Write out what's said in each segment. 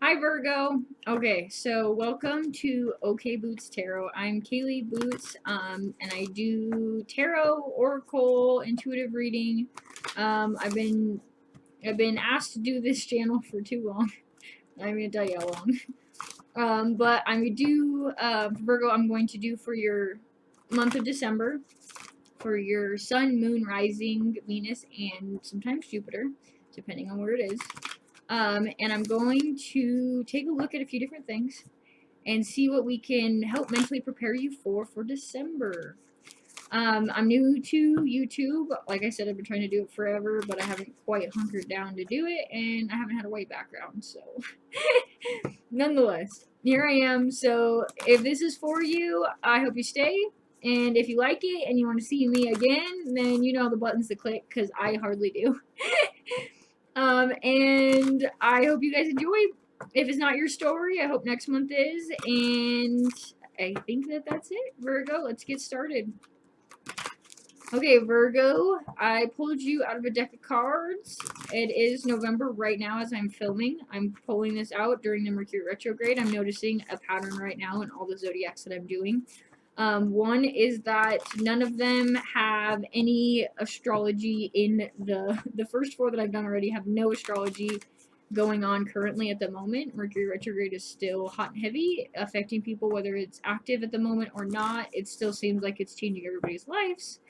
Hi Virgo. Okay, so welcome to OkayBoots Tarot. I'm Kaylee Boots, and I do tarot, oracle, intuitive reading. I've been asked to do this channel for too long. I'm gonna tell you how long. But I'm gonna do Virgo. I'm going to do for your month of December, for your Sun, Moon, Rising, Venus, and sometimes Jupiter, depending on where it is. And I'm going to take a look at a few different things and see what we can help mentally prepare you for December. I'm new to YouTube. Like I said, I've been trying to do it forever, but I haven't quite hunkered down to do it, and I haven't had a white background, so nonetheless, here I am. So if this is for you, I hope you stay. And if you like it and you want to see me again, then you know the buttons to click, because I hardly do. And I hope you guys enjoy. If it's not your story, I hope next month is. And I think that's it. Virgo, let's get started. Okay, Virgo, I pulled you out of a deck of cards. It is November right now as I'm filming. I'm pulling this out during the Mercury retrograde. I'm noticing a pattern right now in all the zodiacs that I'm doing. One is that none of them have any astrology in the first four that I've done already have no astrology going on currently at the moment. Mercury retrograde is still hot and heavy, affecting people whether it's active at the moment or not. It still seems like it's changing everybody's lives.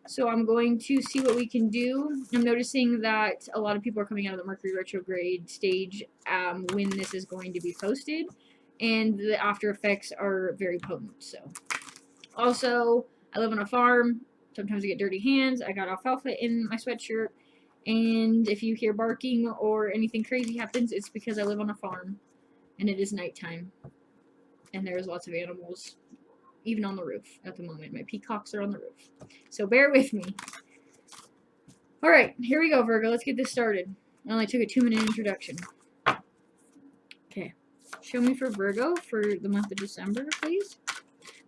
So I'm going to see what we can do. I'm noticing that a lot of people are coming out of the Mercury retrograde stage when this is going to be posted, and the after effects are very potent. So also, I live on a farm. Sometimes I get dirty hands. I got alfalfa in my sweatshirt. And if you hear barking or anything crazy happens, it's because I live on a farm. And it is nighttime. And there's lots of animals, even on the roof at the moment. My peacocks are on the roof. So bear with me. Alright, here we go, Virgo. Let's get this started. I only took a 2-minute introduction. Okay. Show me for Virgo for the month of December, please.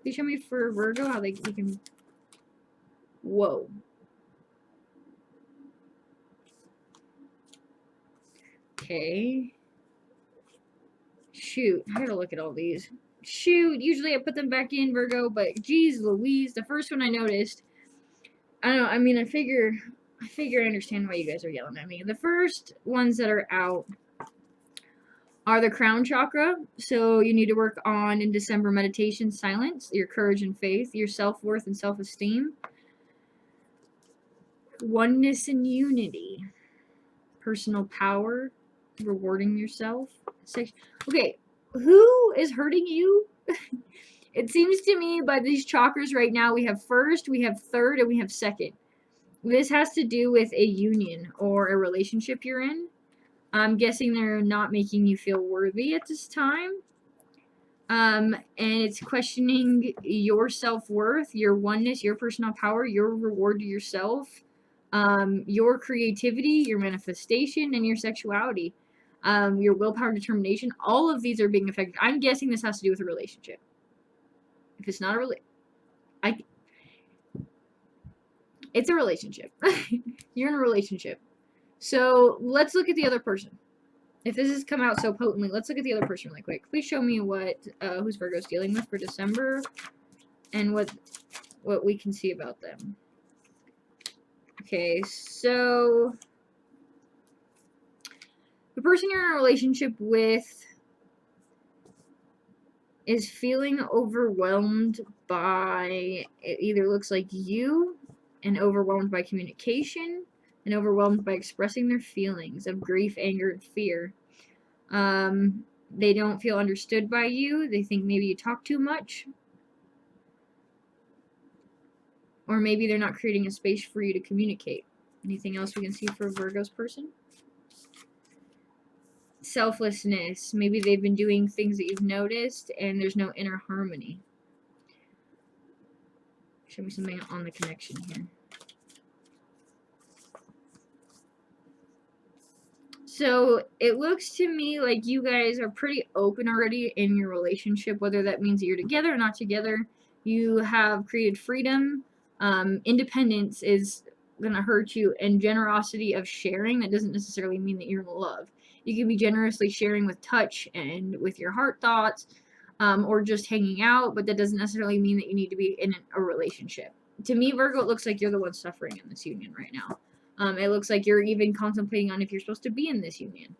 Please show me for Virgo how we can... Whoa. Okay. Shoot, I gotta look at all these. Shoot, usually I put them back in, Virgo, but geez Louise, the first one I noticed, I don't know, I mean, I figure I understand why you guys are yelling at me. The first ones that are out are the crown chakra, so you need to work on in December meditation, silence, your courage and faith, your self-worth and self-esteem, oneness and unity, personal power, rewarding yourself. Okay, who is hurting you? It seems to me by these chakras right now, we have first, we have third, and we have second. This has to do with a union or a relationship you're in. I'm guessing they're not making you feel worthy at this time. And it's questioning your self-worth, your oneness, your personal power, your reward to yourself, your creativity, your manifestation, and your sexuality, your willpower, determination. All of these are being affected. I'm guessing this has to do with a relationship. If it's not a it's a relationship. You're in a relationship. So let's look at the other person. If this has come out so potently, let's look at the other person really quick. Please show me what who's Virgo's dealing with for December, and what we can see about them. Okay, so the person you're in a relationship with is feeling overwhelmed by, it either looks like you, and overwhelmed by communication, and overwhelmed by expressing their feelings of grief, anger, and fear. They don't feel understood by you. They think maybe you talk too much. Or maybe they're not creating a space for you to communicate. Anything else we can see for Virgo's person? Selflessness. Maybe they've been doing things that you've noticed and there's no inner harmony. Show me something on the connection here. So it looks to me like you guys are pretty open already in your relationship, whether that means that you're together or not together. You have created freedom. Independence is going to hurt you, and generosity of sharing, that doesn't necessarily mean that you're in love. You can be generously sharing with touch and with your heart thoughts, or just hanging out, but that doesn't necessarily mean that you need to be in a relationship. To me, Virgo, it looks like you're the one suffering in this union right now. It looks like you're even contemplating on if you're supposed to be in this union.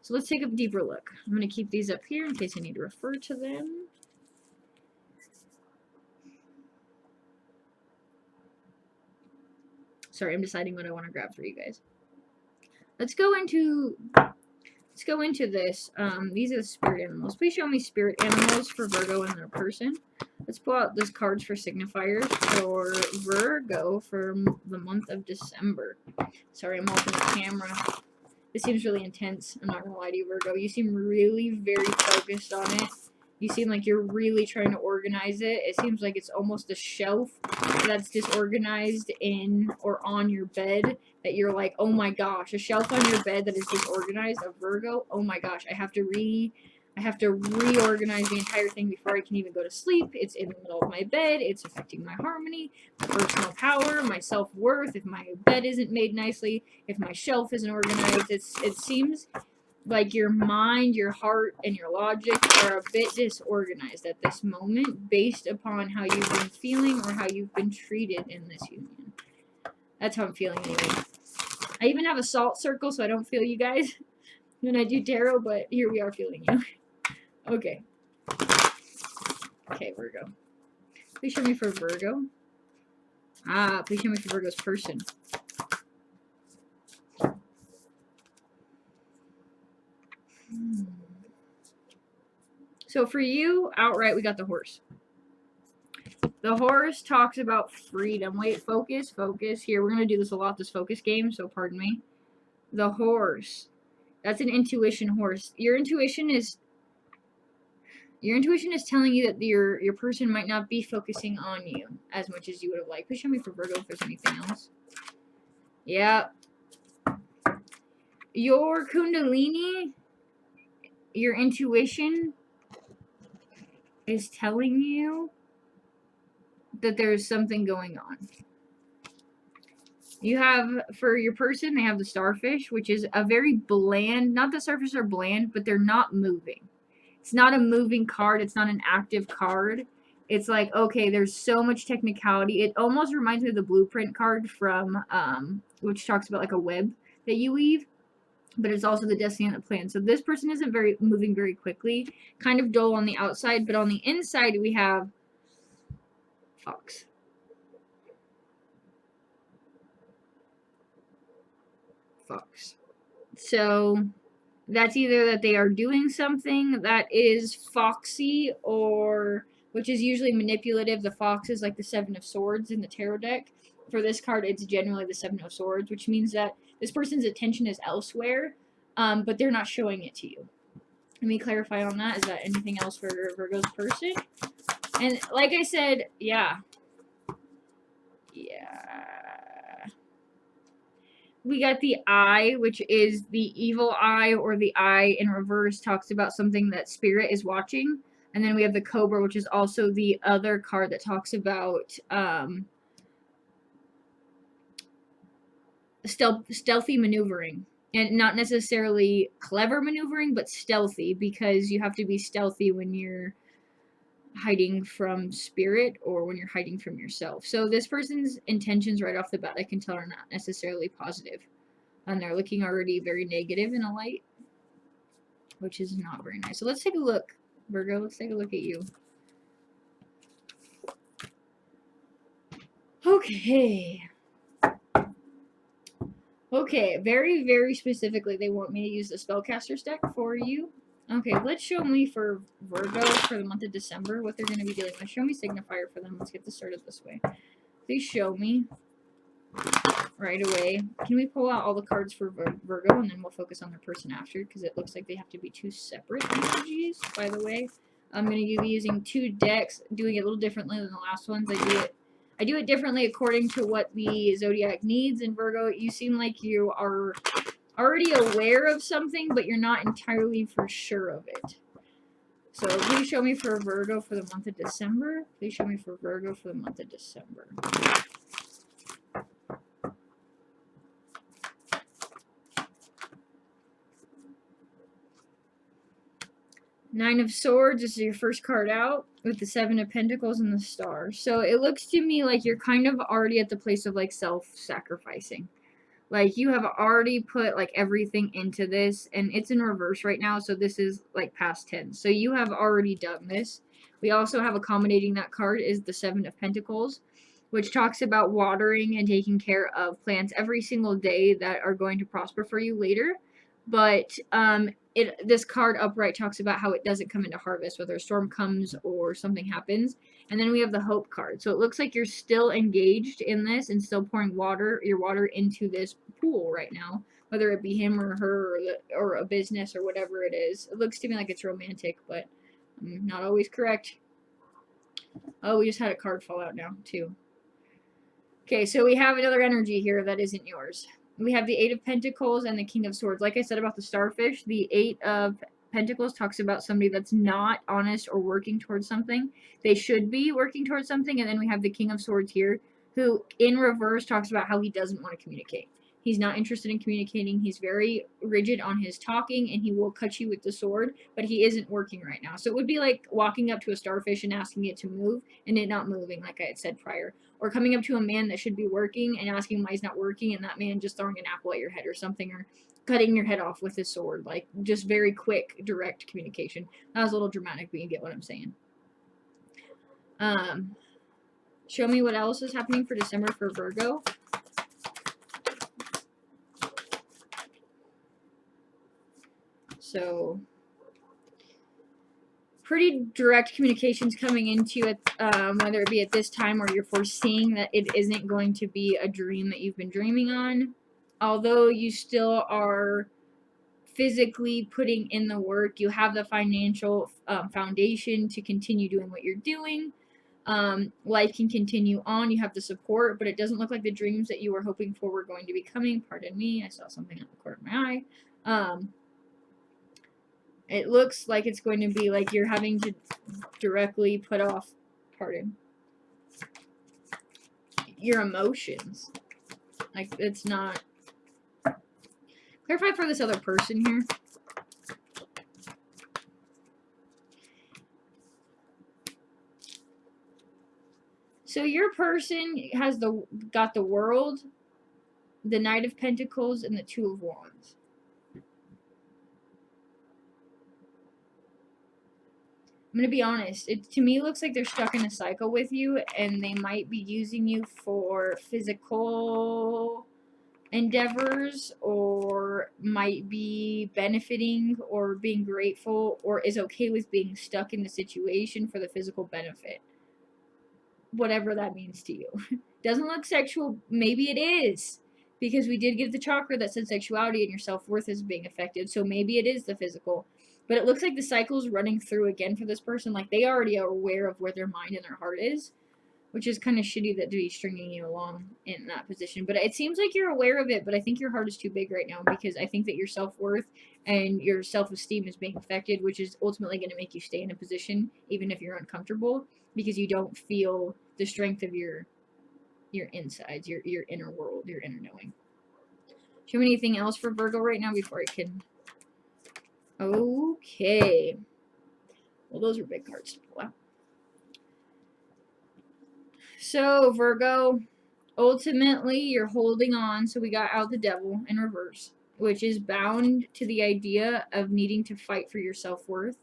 So let's take a deeper look. I'm going to keep these up here in case I need to refer to them. Sorry, I'm deciding what I want to grab for you guys. Let's go into this. These are the spirit animals. Please show me spirit animals for Virgo and their person. Let's pull out these cards for signifiers for Virgo for the month of December. Sorry, I'm holding the camera. This seems really intense. I'm not going to lie to you, Virgo. You seem really very focused on it. You seem like you're really trying to organize it. It seems like it's almost a shelf that's disorganized in or on your bed that you're like, oh my gosh, a shelf on your bed that is disorganized, a Virgo. Oh my gosh, I have to reorganize the entire thing before I can even go to sleep. It's in the middle of my bed. It's affecting my harmony, my personal power, my self-worth. If my bed isn't made nicely, if my shelf isn't organized, it seems like your mind, your heart, and your logic are a bit disorganized at this moment based upon how you've been feeling or how you've been treated in this union. That's how I'm feeling anyway. I even have a salt circle so I don't feel you guys when I do tarot, but here we are feeling you. Okay. Okay, Virgo. Please show me for Virgo. Please show me for Virgo's person. So for you, outright, we got the horse. The horse talks about freedom. Wait, focus. Here, we're going to do this a lot, this focus game, so pardon me. The horse. That's an intuition horse. Your intuition is telling you that your person might not be focusing on you as much as you would have liked. Please show me for Virgo if there's anything else. Yeah. Your Kundalini, your intuition is telling you that there's something going on. You have, for your person, they have the starfish, which is a very bland, not that starfish are bland, but they're not moving. It's not a moving card. It's not an active card. It's like, okay, there's so much technicality. It almost reminds me of the blueprint card from, which talks about like a web that you weave, but it's also the destiny and the plan. So this person isn't moving very quickly, kind of dull on the outside, but on the inside we have fox. So that's either that they are doing something that is foxy, or which is usually manipulative. The fox is like the Seven of Swords in the tarot deck. For this card, it's generally the Seven of Swords, which means that this person's attention is elsewhere, but they're not showing it to you. Let me clarify on that. Is that anything else for Virgo's person? And like I said, yeah. We got the eye, which is the evil eye, or the eye in reverse talks about something that spirit is watching. And then we have the cobra, which is also the other card that talks about stealthy maneuvering. And not necessarily clever maneuvering, but stealthy, because you have to be stealthy when you're hiding from spirit or when you're hiding from yourself. So this person's intentions right off the bat, I can tell, are not necessarily positive. And they're looking already very negative in a light, which is not very nice. So let's take a look, Virgo. Let's take a look at you. Okay. Okay, very, very specifically, they want me to use the Spellcaster's deck for you. Okay, let's show me for Virgo for the month of December what they're going to be dealing with. Show me signifier for them. Let's get this started this way. Please show me right away. Can we pull out all the cards for Virgo, and then we'll focus on their person after, because it looks like they have to be two separate energies, by the way. I'm going to be using two decks, doing it a little differently than the last ones. I do it differently according to what the zodiac needs. And Virgo, you seem like you are already aware of something, but you're not entirely for sure of it. So please show me for Virgo for the month of December. Please show me for Virgo for the month of December. Nine of Swords, this is your first card out, with the Seven of Pentacles and the Star. So it looks to me like you're kind of already at the place of like self-sacrificing. Like you have already put like everything into this, and it's in reverse right now, so this is like past tense. So you have already done this. We also have accommodating that card is the Seven of Pentacles, which talks about watering and taking care of plants every single day that are going to prosper for you later. But this card upright talks about how it doesn't come into harvest, whether a storm comes or something happens. And then we have the Hope card. So it looks like you're still engaged in this and still pouring your water into this pool right now, whether it be him or her or a business or whatever it is. It looks to me like it's romantic, but I'm not always correct. Oh, we just had a card fall out now, too. Okay, so we have another energy here that isn't yours. We have the Eight of Pentacles and the King of Swords. Like I said about the starfish, the Eight of Pentacles talks about somebody that's not honest or working towards something. They should be working towards something. And then we have the King of Swords here, who in reverse talks about how he doesn't want to communicate. He's not interested in communicating. He's very rigid on his talking, and he will cut you with the sword, but he isn't working right now. So it would be like walking up to a starfish and asking it to move, and it not moving, like I had said prior. Or coming up to a man that should be working and asking why he's not working, and that man just throwing an apple at your head or something, or cutting your head off with his sword. Like, just very quick, direct communication. That was a little dramatic, but you get what I'm saying. Show me what else is happening for December for Virgo. So, pretty direct communications coming into it, whether it be at this time or you're foreseeing that it isn't going to be a dream that you've been dreaming on. Although you still are physically putting in the work, you have the financial foundation to continue doing what you're doing. Life can continue on. You have the support, but it doesn't look like the dreams that you were hoping for were going to be coming. Pardon me, I saw something out the corner of my eye. It looks like it's going to be like you're having to directly put off, pardon, your emotions. Like, it's not. Clarify for this other person here. So your person has got the World, the Knight of Pentacles, and the Two of Wands. I'm going to be honest. It to me looks like they're stuck in a cycle with you, and they might be using you for physical endeavors, or might be benefiting or being grateful, or is okay with being stuck in the situation for the physical benefit. Whatever that means to you. Doesn't look sexual. Maybe it is. Because we did get the chakra that said sexuality and your self-worth is being affected. So maybe it is the physical. But it looks like the cycle's running through again for this person. Like, they already are aware of where their mind and their heart is. Which is kind of shitty that to be stringing you along in that position. But it seems like you're aware of it, but I think your heart is too big right now, because I think that your self-worth and your self-esteem is being affected, which is ultimately going to make you stay in a position, even if you're uncomfortable, because you don't feel the strength of your insides, your inner world, your inner knowing. Do you have anything else for Virgo right now before I can... Okay. Well, those are big cards to pull out. So, Virgo, ultimately, you're holding on. So we got out the Devil in reverse, which is bound to the idea of needing to fight for your self-worth,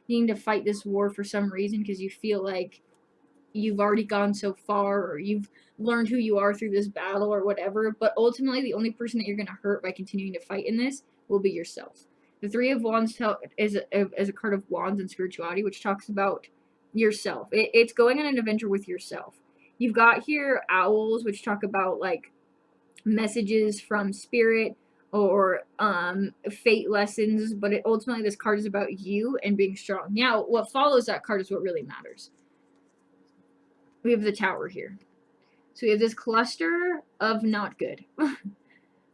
needing to fight this war for some reason because you feel like you've already gone so far, or you've learned who you are through this battle or whatever. But ultimately, the only person that you're going to hurt by continuing to fight in this will be yourself. The Three of Wands is a card of wands and spirituality, which talks about yourself. It's going on an adventure with yourself. You've got here owls, which talk about like messages from spirit or fate lessons, but ultimately this card is about you and being strong. Now, what follows that card is what really matters. We have the Tower here. So we have this cluster of not good.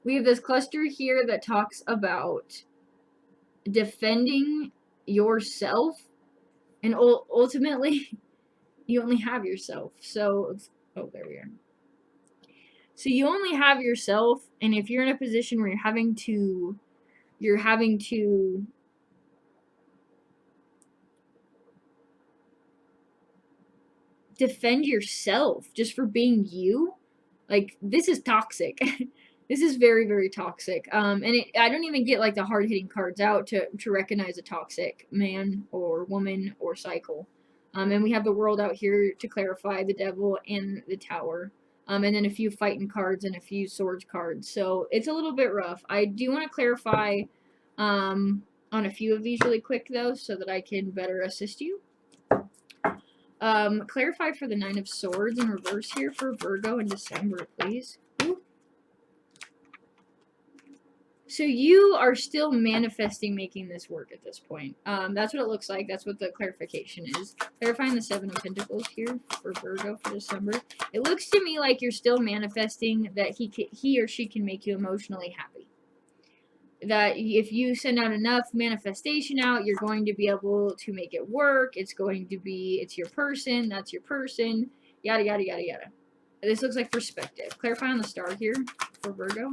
We have this cluster here that talks about defending yourself, and ultimately you only have yourself. So, oh, there we are. So you only have yourself, and if you're in a position where you're having to defend yourself just for being you. Like, this is toxic. This is very, very toxic. And I don't even get like the hard hitting cards out to recognize a toxic man or woman or cycle. And we have the world out here to clarify, the devil and the tower. And then a few fighting cards and a few swords cards. So it's a little bit rough. I do want to clarify on a few of these really quick though, so that I can better assist you. Clarify for the Nine of Swords in reverse here for Virgo in December, please. Ooh. So you are still manifesting making this work at this point. That's what it looks like. That's what the clarification is. Clarifying the Seven of Pentacles here for Virgo for December. It looks to me like you're still manifesting that he or she can make you emotionally happy. That if you send out enough manifestation out, you're going to be able to make it work. It's going to be, it's your person, that's your person, yada, yada, yada, yada. This looks like perspective. Clarify on the star here for Virgo.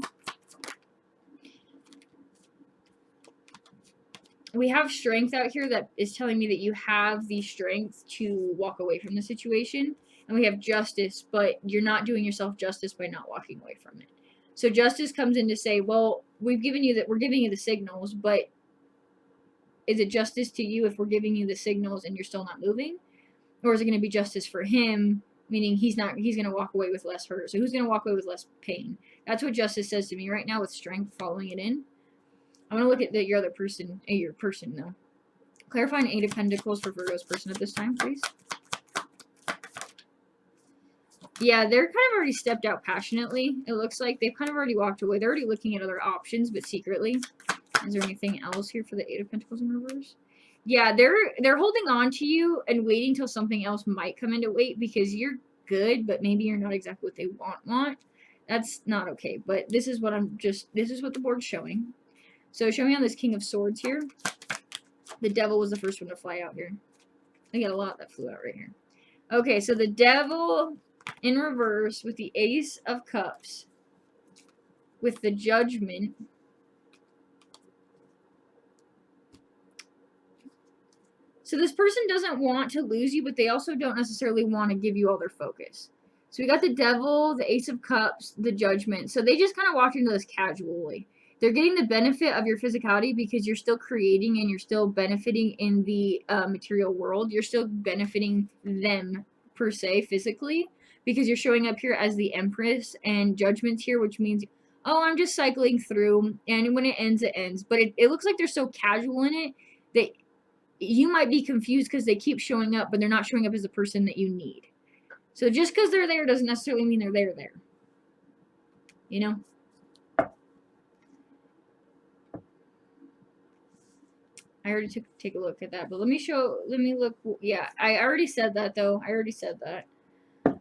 We have strength out here that is telling me that you have the strength to walk away from the situation. And we have justice, but you're not doing yourself justice by not walking away from it. So justice comes in to say, well, we're giving you the signals, but is it justice to you if we're giving you the signals and you're still not moving? Or is it going to be justice for him, meaning he's going to walk away with less hurt? So who's going to walk away with less pain? That's what justice says to me right now with strength following it in. I'm going to look at your other person, your person though. Clarifying Eight of Pentacles for Virgo's person at this time, please. Yeah, they're kind of already stepped out passionately. It looks like they've kind of already walked away. They're already looking at other options, but secretly. Is there anything else here for the Eight of Pentacles in reverse? Yeah, they're holding on to you and waiting till something else might come into weight because you're good, but maybe you're not exactly what they want. That's not okay. But this is what this is what the board's showing. So show me on this King of Swords here. The Devil was the first one to fly out here. I got a lot that flew out right here. Okay, so the Devil in reverse with the Ace of Cups, with the Judgment, so this person doesn't want to lose you, but they also don't necessarily want to give you all their focus. So we got the Devil, the Ace of Cups, the Judgment. So they just kind of walked into this casually. They're getting the benefit of your physicality because you're still creating and you're still benefiting in the material world. You're still benefiting them, per se, physically, because you're showing up here as the Empress and Judgment's here, which means, oh, I'm just cycling through, and when it ends, it ends. But it looks like they're so casual in it that you might be confused because they keep showing up, but they're not showing up as the person that you need. So just because they're there doesn't necessarily mean they're there. You know? I already take a look at that, but let me look. Yeah, I already said that though. I already said that.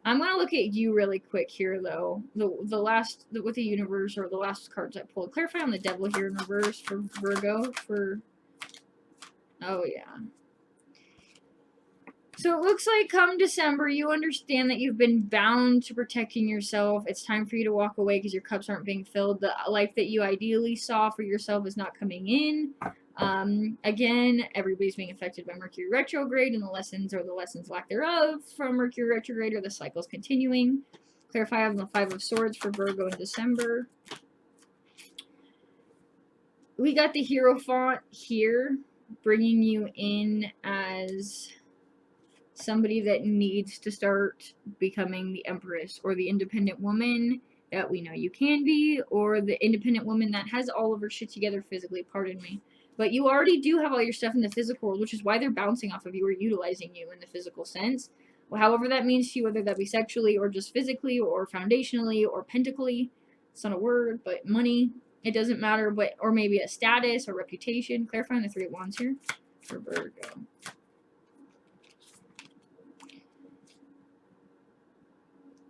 I'm gonna look at you really quick here though. The last with the universe, or the last cards I pulled. Clarify on the Devil here in reverse for Virgo for. Oh yeah. So it looks like come December, you understand that you've been bound to protecting yourself. It's time for you to walk away because your cups aren't being filled. The life that you ideally saw for yourself is not coming in. Again, everybody's being affected by Mercury retrograde, and the lessons lack thereof from Mercury retrograde, or the cycle's continuing. Clarify on the Five of Swords for Virgo in December. We got the Hierophant here, bringing you in as somebody that needs to start becoming the Empress, or the independent woman that we know you can be, or the independent woman that has all of her shit together physically, pardon me. But you already do have all your stuff in the physical world, which is why they're bouncing off of you or utilizing you in the physical sense. Well, however that means to you, whether that be sexually or just physically or foundationally or pentacally. It's not a word, but money. It doesn't matter, but or maybe a status or reputation. Clarifying the Three of Wands here for Virgo.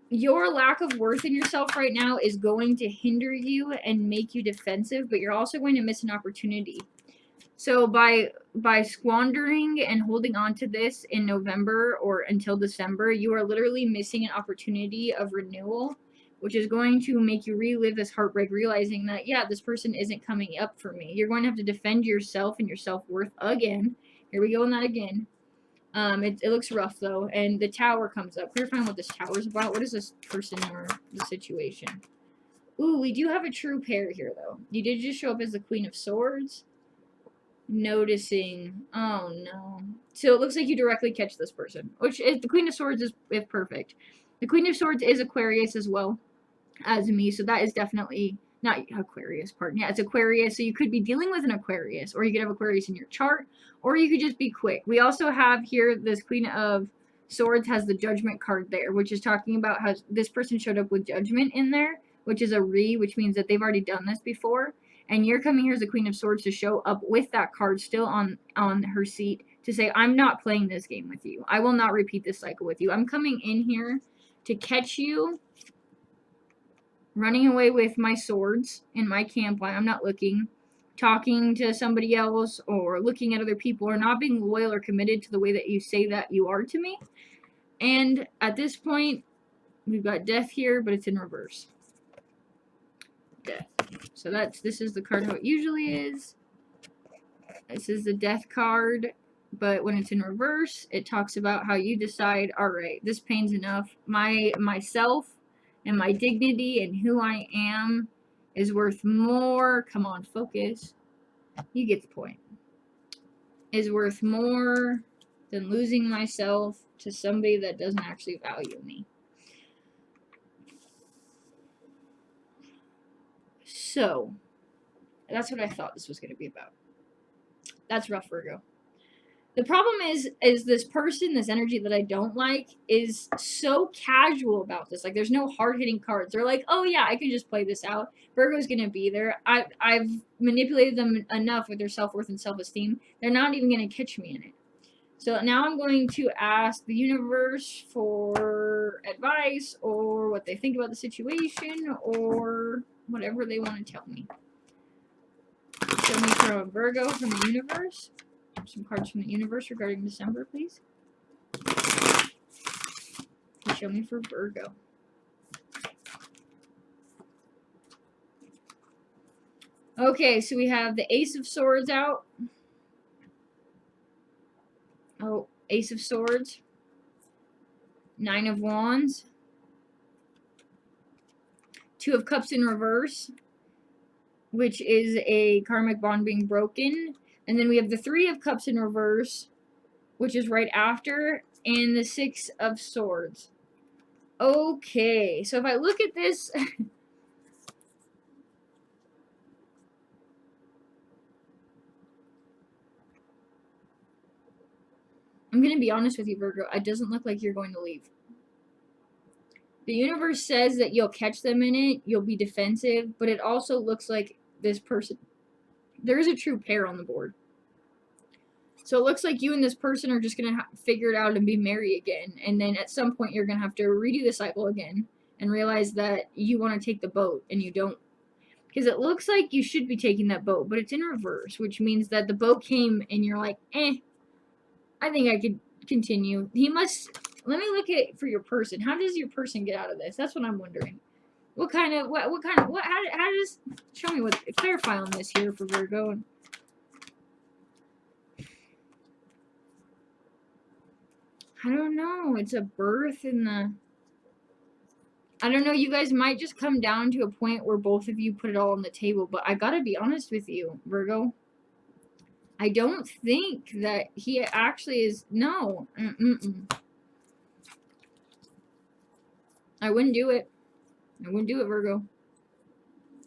Your lack of worth in yourself right now is going to hinder you and make you defensive, but you're also going to miss an opportunity. So by squandering and holding on to this in November or until December, you are literally missing an opportunity of renewal, which is going to make you relive this heartbreak, realizing that, yeah, this person isn't coming up for me. You're going to have to defend yourself and your self-worth again. Here we go on that again. It looks rough though, and the tower comes up. Clarifying what this tower is about. What is this person or the situation? Ooh, we do have a true pair here though. You did just show up as the Queen of Swords. Noticing. Oh no. So it looks like you directly catch this person, which is the Queen of Swords is perfect. The Queen of Swords is Aquarius as well as me, so that is definitely not Aquarius, pardon. Yeah, it's Aquarius, so you could be dealing with an Aquarius, or you could have Aquarius in your chart, or you could just be quick. We also have here this Queen of Swords has the Judgment card there, which is talking about how this person showed up with Judgment in there, which is a which means that they've already done this before. And you're coming here as the Queen of Swords to show up with that card still on her seat to say, I'm not playing this game with you. I will not repeat this cycle with you. I'm coming in here to catch you running away with my swords in my camp while I'm not looking, talking to somebody else, or looking at other people, or not being loyal or committed to the way that you say that you are to me. And at this point, we've got death here, but it's in reverse. Death. So this is the card how it usually is. This is the death card, but when it's in reverse, it talks about how you decide, all right, this pain's enough. Myself and my dignity and who I am is worth more. Come on, focus. You get the point. Is worth more than losing myself to somebody that doesn't actually value me. So, that's what I thought this was going to be about. That's rough, Virgo. The problem is this person, this energy that I don't like, is so casual about this. Like, there's no hard-hitting cards. They're like, oh yeah, I can just play this out. Virgo's gonna be there. I've manipulated them enough with their self-worth and self-esteem. They're not even gonna catch me in it. So now I'm going to ask the universe for advice, or what they think about the situation, or whatever they want to tell me. Show me from Virgo, from the universe. Some cards from the universe regarding December, please. Show me for Virgo. Okay, so we have the Ace of Swords out. Oh, Ace of Swords. Nine of Wands. Two of Cups in reverse, which is a karmic bond being broken. And then we have the Three of Cups in reverse, which is right after, and the Six of Swords. Okay, so if I look at this... I'm going to be honest with you, Virgo. It doesn't look like you're going to leave. The universe says that you'll catch them in it, you'll be defensive, but it also looks like this person... There is a true pair on the board. So it looks like you and this person are just going to figure it out and be merry again. And then at some point you're going to have to redo the cycle again and realize that you want to take the boat and you don't. Because it looks like you should be taking that boat, but it's in reverse, which means that the boat came and you're like, I think I could continue. He must... Let me look at for your person. How does your person get out of this? That's what I'm wondering. How does... Show me what... Clarify on this here for Virgo. I don't know. It's a birth in the... I don't know. You guys might just come down to a point where both of you put it all on the table. But I gotta be honest with you, Virgo. I don't think that he actually is... No. I wouldn't do it. I wouldn't do it, Virgo.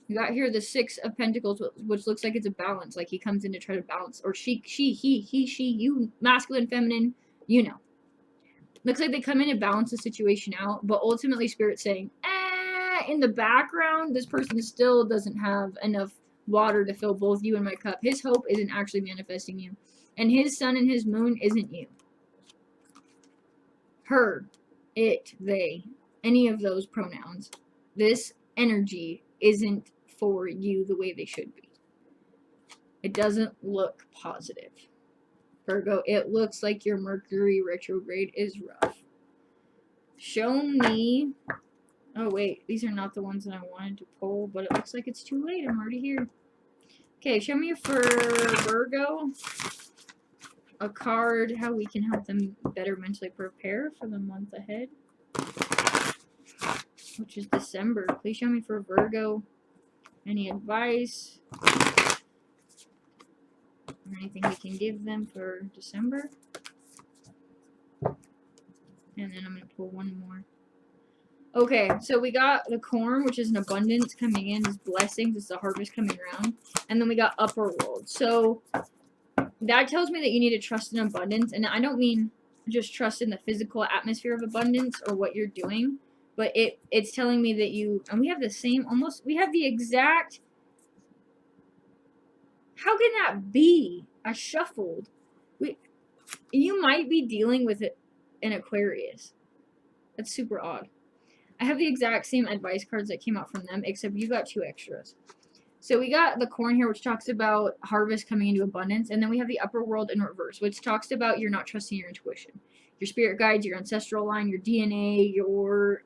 You got here the Six of Pentacles, which looks like it's a balance. Like he comes in to try to balance. Or she, you, masculine, feminine, you know. Looks like they come in and balance the situation out, but ultimately Spirit's saying, in the background, this person still doesn't have enough water to fill both you and my cup. His hope isn't actually manifesting you. And his sun and his moon isn't you. Her, it, they, any of those pronouns. This energy isn't for you the way they should be. It doesn't look positive. Virgo, it looks like your Mercury retrograde is rough. Show me... Oh, wait. These are not the ones that I wanted to pull, but it looks like it's too late. I'm already here. Okay, show me for Virgo. a card, how we can help them better mentally prepare for the month ahead, which is December. Please show me for Virgo any advice or anything we can give them for December. And then I'm going to pull one more. Okay, so we got the corn, which is an abundance coming in, is blessings, it's the harvest coming around. And then we got upper world. So that tells me that you need to trust in abundance. And I don't mean just trust in the physical atmosphere of abundance or what you're doing, but it's telling me that you, and we have the same, almost, we have the exact, how can that be? I shuffled. You might be dealing with an Aquarius. That's super odd. I have the exact same advice cards that came out from them, except you got 2 extras. So we got the corn here, which talks about harvest coming into abundance, and then we have the upper world in reverse, which talks about you're not trusting your intuition. Your spirit guides, your ancestral line, your DNA, your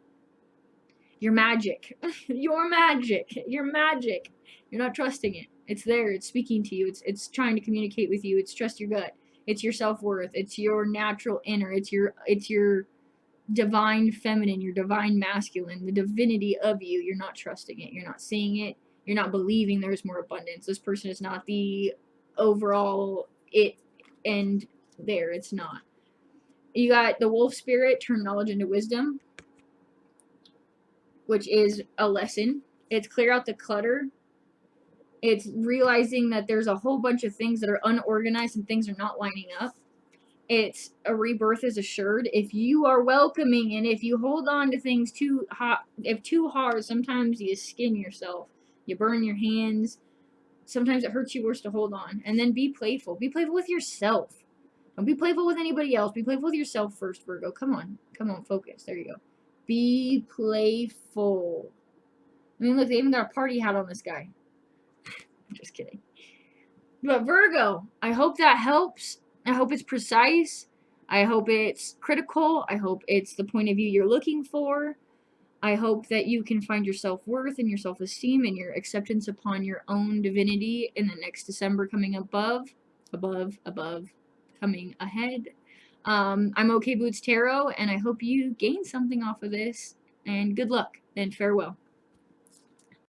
magic. Your magic. Your magic. You're not trusting it. It's there. It's speaking to you. It's trying to communicate with you. It's trust your gut. It's your self-worth. It's your natural inner. It's your divine feminine, your divine masculine, the divinity of you. You're not trusting it. You're not seeing it. You're not believing there's more abundance. This person is not the overall it, and there, it's not. You got the wolf spirit, turn knowledge into wisdom, which is a lesson. It's clear out the clutter. It's realizing that there's a whole bunch of things that are unorganized and things are not lining up. It's a rebirth is assured. If you are welcoming and if you hold on to things too hard, sometimes you skin yourself. You burn your hands. Sometimes it hurts you worse to hold on. And then be playful. Be playful with yourself. Don't be playful with anybody else. Be playful with yourself first, Virgo. Come on. Come on, focus. There you go. Be playful. I mean, look, they even got a party hat on this guy. I'm just kidding. But Virgo, I hope that helps. I hope it's precise. I hope it's critical. I hope it's the point of view you're looking for. I hope that you can find your self-worth and your self-esteem and your acceptance upon your own divinity in the next December coming above, coming ahead. I'm OkayBoots Tarot, and I hope you gain something off of this. And good luck and farewell.